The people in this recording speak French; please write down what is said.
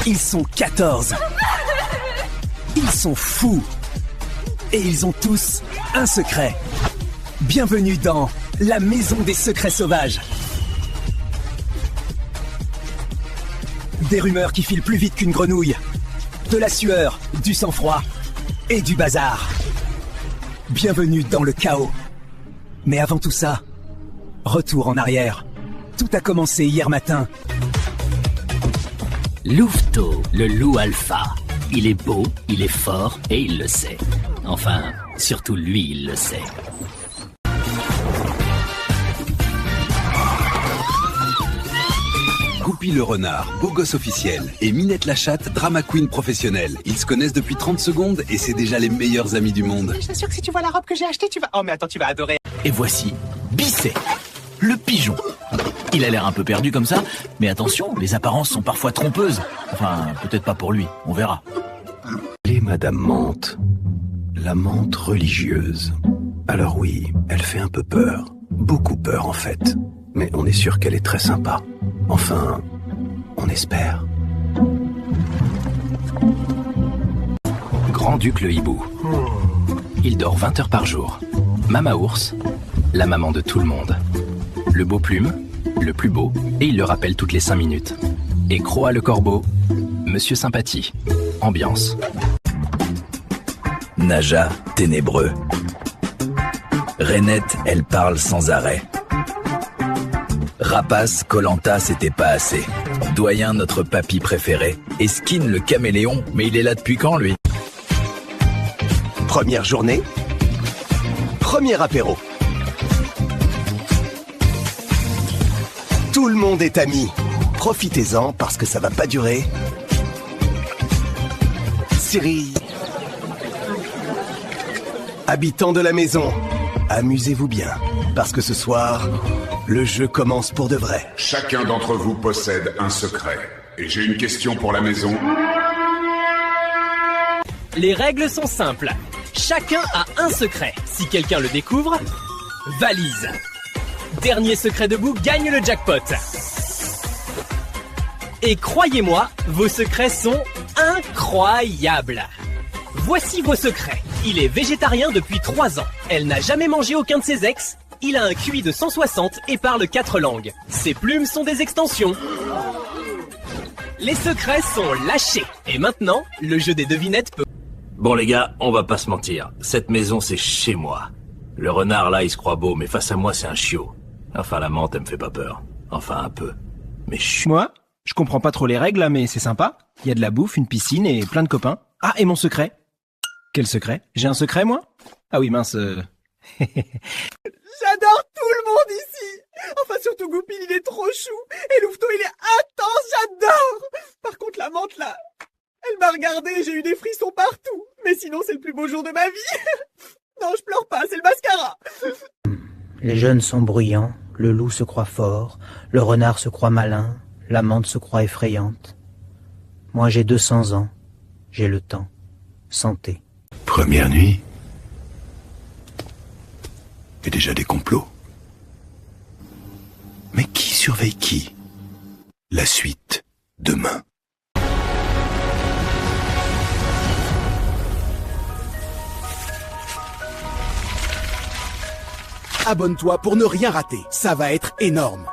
Ils sont 14. Ils sont fous. Et ils ont tous un secret. Bienvenue dans la maison des secrets sauvages. Des rumeurs qui filent plus vite qu'une grenouille. De la sueur, du sang-froid et du bazar. Bienvenue dans le chaos. Mais avant tout ça, retour en arrière. Tout a commencé hier matin. Louveteau, le loup alpha. Il est beau, il est fort et il le sait. Enfin, surtout lui, il le sait. Goupy le renard, beau gosse officiel, et Minette la chatte, drama queen professionnelle. Ils se connaissent depuis 30 secondes et c'est déjà les meilleurs amis du monde. Je t'assure que si tu vois la robe que j'ai achetée, tu vas... Oh mais attends, tu vas adorer. Et voici Bisset, le pigeon. Il a l'air un peu perdu comme ça, mais attention, les apparences sont parfois trompeuses. Enfin, peut-être pas pour lui, on verra. Elle est Madame Menthe, la menthe religieuse. Alors oui, elle fait un peu peur, beaucoup peur en fait. Mais on est sûr qu'elle est très sympa. Enfin, on espère. Grand-Duc le hibou. Il dort 20 heures par jour. Mama ours, la maman de tout le monde. Le beau plume, le plus beau, et il le rappelle toutes les 5 minutes. Et Croa le corbeau, Monsieur Sympathie, ambiance. Naja, ténébreux. Rainette, elle parle sans arrêt. Rapace, Koh-Lanta, c'était pas assez. Doyen, notre papy préféré. Et Skin, le caméléon, mais il est là depuis quand, lui? Première journée, premier apéro. Tout le monde est ami. Profitez-en parce que ça va pas durer. Siri. Habitants de la maison, amusez-vous bien. Parce que ce soir, le jeu commence pour de vrai. Chacun d'entre vous possède un secret. Et j'ai une question pour la maison. Les règles sont simples. Chacun a un secret. Si quelqu'un le découvre, valise. Dernier secret debout gagne le jackpot. Et croyez-moi, vos secrets sont incroyables. Voici vos secrets. Il est végétarien depuis 3 ans. Elle n'a jamais mangé aucun de ses ex. Il a un QI de 160 et parle 4 langues. Ses plumes sont des extensions. Les secrets sont lâchés. Et maintenant, le jeu des devinettes peut... Bon les gars, on va pas se mentir. Cette maison, c'est chez moi. Le renard là, il se croit beau, mais face à moi, c'est un chiot. Enfin, la menthe, elle me fait pas peur. Enfin, un peu. Mais Moi, je comprends pas trop les règles là, mais c'est sympa. Il y a de la bouffe, une piscine et plein de copains. Ah, et mon secret? Quel secret? J'ai un secret, moi? Ah oui, mince. J'adore tout le monde ici. Enfin, surtout Goupil, il est trop chou. Et Louveteau, il est intense, j'adore. Par contre, la menthe, là, elle m'a regardé et j'ai eu des frissons partout. Mais sinon, c'est le plus beau jour de ma vie. Non, je pleure pas, c'est le mascara. Les jeunes sont bruyants, le loup se croit fort, le renard se croit malin, la menthe se croit effrayante. Moi, j'ai 200 ans. J'ai le temps. Santé. Première nuit. Et déjà des complots. Mais qui surveille qui? La suite, demain. Abonne-toi pour ne rien rater, ça va être énorme.